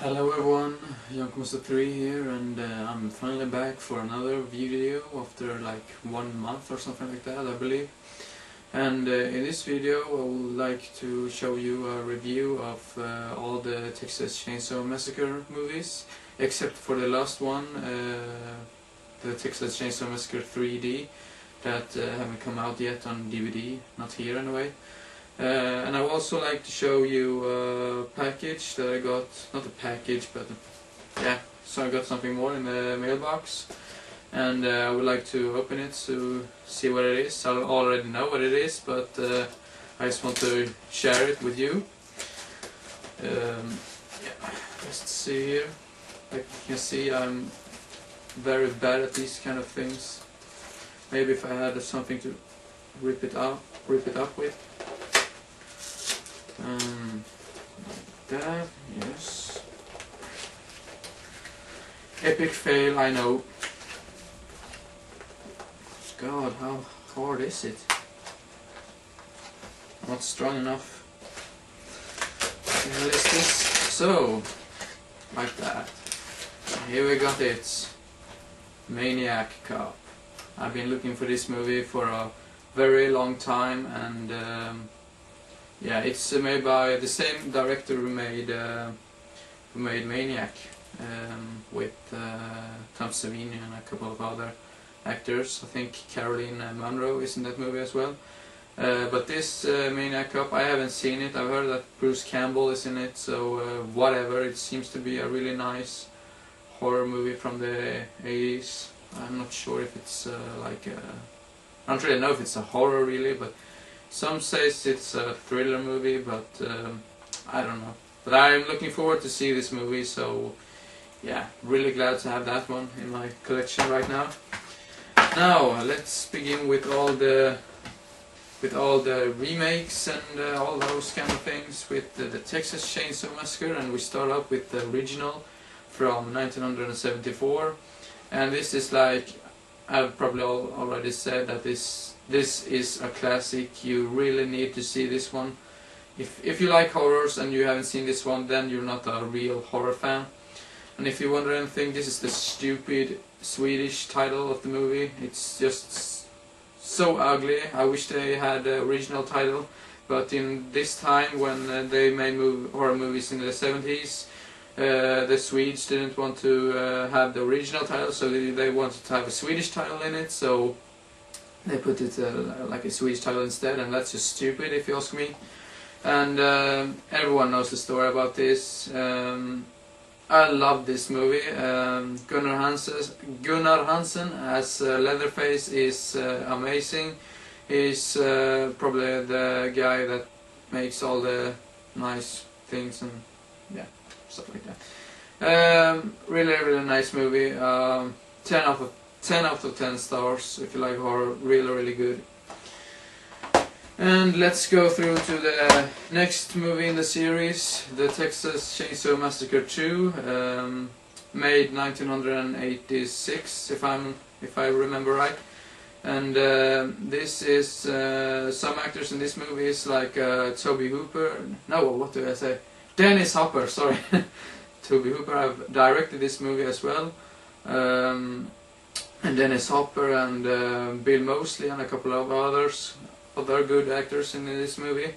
Hello everyone, Jankomonster3 here, and I'm finally back for another video after like 1 month or something like that, I believe. And in this video I would like to show you a review of all the Texas Chainsaw Massacre movies, except for the last one, the Texas Chainsaw Massacre 3D, that haven't come out yet on DVD, not here anyway. And I would also like to show you a package that I got, not a package, but yeah, so I got something more in the mailbox, and I would like to open it to see what it is. I already know what it is, but I just want to share it with you. Yeah, let's see here. Like you can see, I'm very bad at these kind of things. Maybe if I had something to rip it up with. Like that, yes. Epic fail, I know. God, how hard is it? Not strong enough. What the hell is this? So, like that. Here we got it. Maniac Cop. I've been looking for this movie for a very long time, and yeah, it's made by the same director who made Maniac, with Tom Savini and a couple of other actors. I think Caroline Munro is in that movie as well. But this Maniac Cop, I haven't seen it. I've heard that Bruce Campbell is in it, so whatever. It seems to be a really nice horror movie from the 80s. I'm not sure if it's like I don't really know if it's a horror really, but some says it's a thriller movie, but I don't know. But I'm looking forward to see this movie, so yeah, really glad to have that one in my collection right now. Now let's begin with all the remakes and all those kind of things with the Texas Chainsaw Massacre, and we start up with the original from 1974. And this is, like I've probably already said, that this is a classic. You really need to see this one. If you like horrors and you haven't seen this one, then you're not a real horror fan. And if you wonder anything, this is the stupid Swedish title of the movie. It's just so ugly. I wish they had the original title, but in this time when they made horror movies in the 70s, the Swedes didn't want to have the original title, so they wanted to have a Swedish title in it, so they put it like a Swedish title instead, and that's just stupid if you ask me. And everyone knows the story about this. I love this movie. Gunnar Hansen as Leatherface is amazing. He's probably the guy that makes all the nice things and yeah, stuff like that. Really nice movie. 10 out of 10 stars if you like horror. Really good. And let's go through to the next movie in the series, the Texas Chainsaw Massacre 2, made 1986, if I remember right. And this is some actors in this movie is like Toby Hooper. No, what do I say? Dennis Hopper. Sorry, Toby Hooper. I've directed this movie as well. And Dennis Hopper and Bill Moseley and a couple of other good actors in this movie.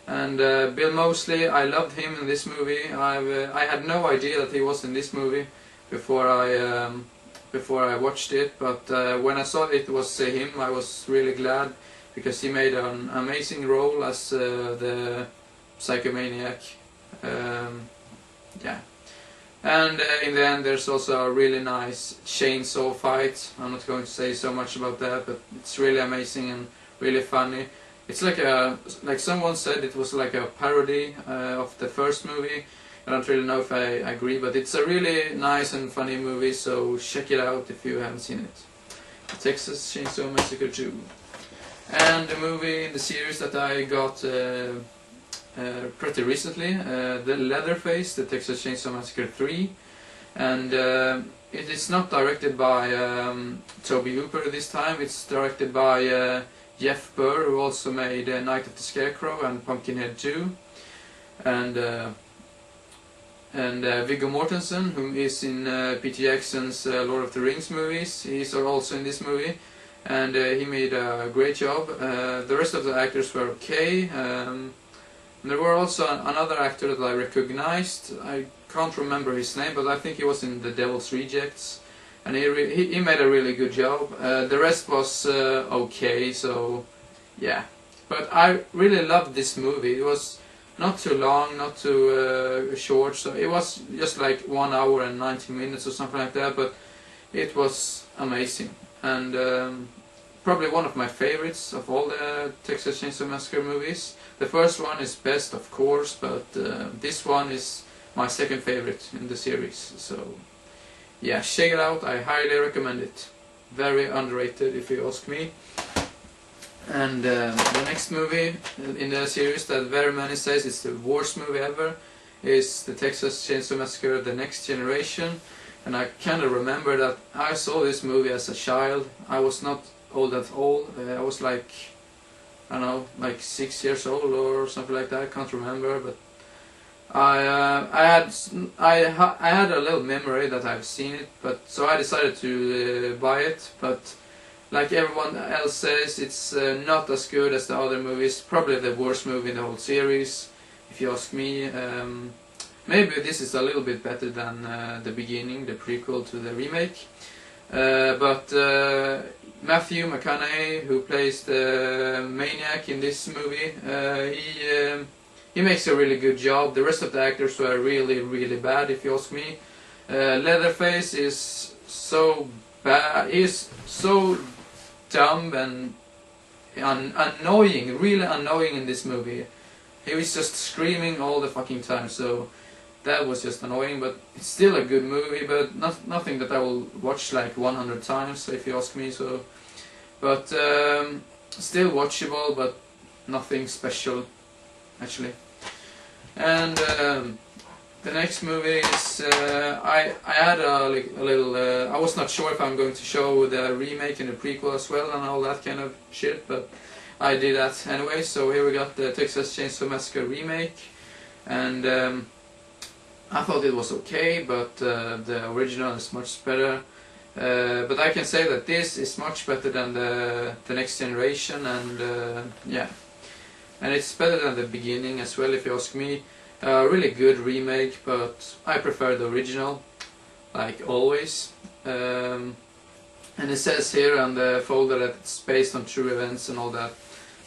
And Bill Moseley, I loved him in this movie. I had no idea that he was in this movie before I watched it, but when I saw it was him, I was really glad, because he made an amazing role as the psychomaniac. Yeah. And in the end there's also a really nice chainsaw fight. I'm not going to say so much about that, but it's really amazing and really funny. It's like someone said, it was like a parody of the first movie. I don't really know if I agree, but it's a really nice and funny movie, so check it out if you haven't seen it. Texas Chainsaw Massacre 2. And the movie in the series that I got pretty recently, the Leatherface, the Texas Chainsaw Massacre 3, and it is not directed by Toby Hooper this time. It's directed by Jeff Burr, who also made Night of the Scarecrow and Pumpkinhead 2, and And Viggo Mortensen, who is in Peter Jackson's Lord of the Rings movies, he's also in this movie, and he made a great job. The rest of the actors were okay. There were also another actor that I recognized. I can't remember his name, but I think he was in The Devil's Rejects, and he made a really good job. The rest was okay, so yeah. But I really loved this movie. It was not too long, not too short, so it was just like 1 hour and 90 minutes or something like that, but it was amazing. And probably one of my favorites of all the Texas Chainsaw Massacre movies. The first one is best, of course, but this one is my second favorite in the series. So yeah, check it out, I highly recommend it. Very underrated if you ask me. And the next movie in the series that very many says is the worst movie ever is the Texas Chainsaw Massacre: The Next Generation. And I kind of remember that I saw this movie as a child. I was not old at all. I was like, I don't know, like 6 years old or something like that. I can't remember, but I had a little memory that I've seen it. But so I decided to buy it. But like everyone else says, it's not as good as the other movies. Probably the worst movie in the whole series, if you ask me. Maybe this is a little bit better than the beginning, the prequel to the remake. But Matthew McConaughey, who plays the Maniac in this movie, he makes a really good job. The rest of the actors were really, really bad, if you ask me. Leatherface is so bad. He's so dumb and annoying, really annoying in this movie. He was just screaming all the fucking time, so that was just annoying. But it's still a good movie, but nothing that I will watch like 100 times, if you ask me. So, but still watchable, but nothing special actually. And the next movie is I had a little I was not sure if I'm going to show the remake and the prequel as well and all that kind of shit, but I did that anyway. So here we got the Texas Chainsaw Massacre remake, and I thought it was okay, but the original is much better. But I can say that this is much better than the Next Generation, and yeah, and it's better than the beginning as well, if you ask me. Really good remake, but I prefer the original, like always. And it says here on the folder that it's based on true events and all that,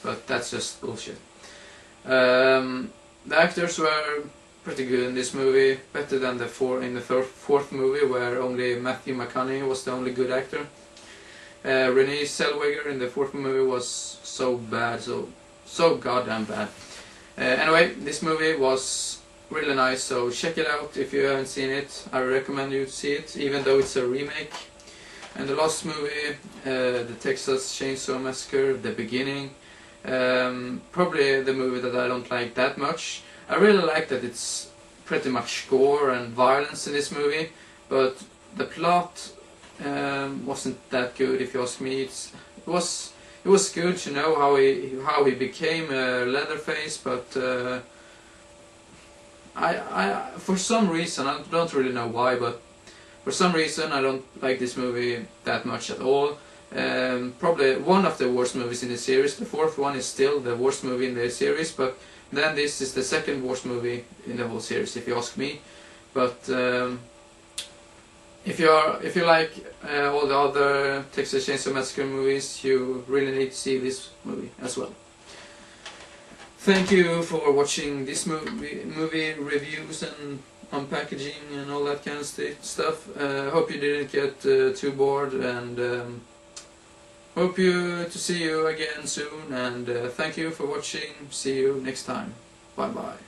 but that's just bullshit. The actors were pretty good in this movie, better than the fourth movie, where only Matthew McConaughey was the only good actor. Renee Zellweger in the fourth movie was so bad, so goddamn bad. Anyway, this movie was really nice, so check it out if you haven't seen it. I recommend you to see it, even though it's a remake. And the last movie, the Texas Chainsaw Massacre: The Beginning, probably the movie that I don't like that much. I really like that it's pretty much gore and violence in this movie, but the plot wasn't that good, if you ask me. It was good to know how he became Leatherface, but I for some reason, I don't really know why, but for some reason I don't like this movie that much at all. Probably one of the worst movies in the series. The fourth one is still the worst movie in the series, but then this is the second worst movie in the whole series, if you ask me. But if you like all the other Texas Chainsaw Massacre movies, you really need to see this movie as well. Thank you for watching this movie reviews and unpackaging and all that kind of stuff. Hope you didn't get too bored, and hope to see you again soon. And thank you for watching. See you next time. Bye bye.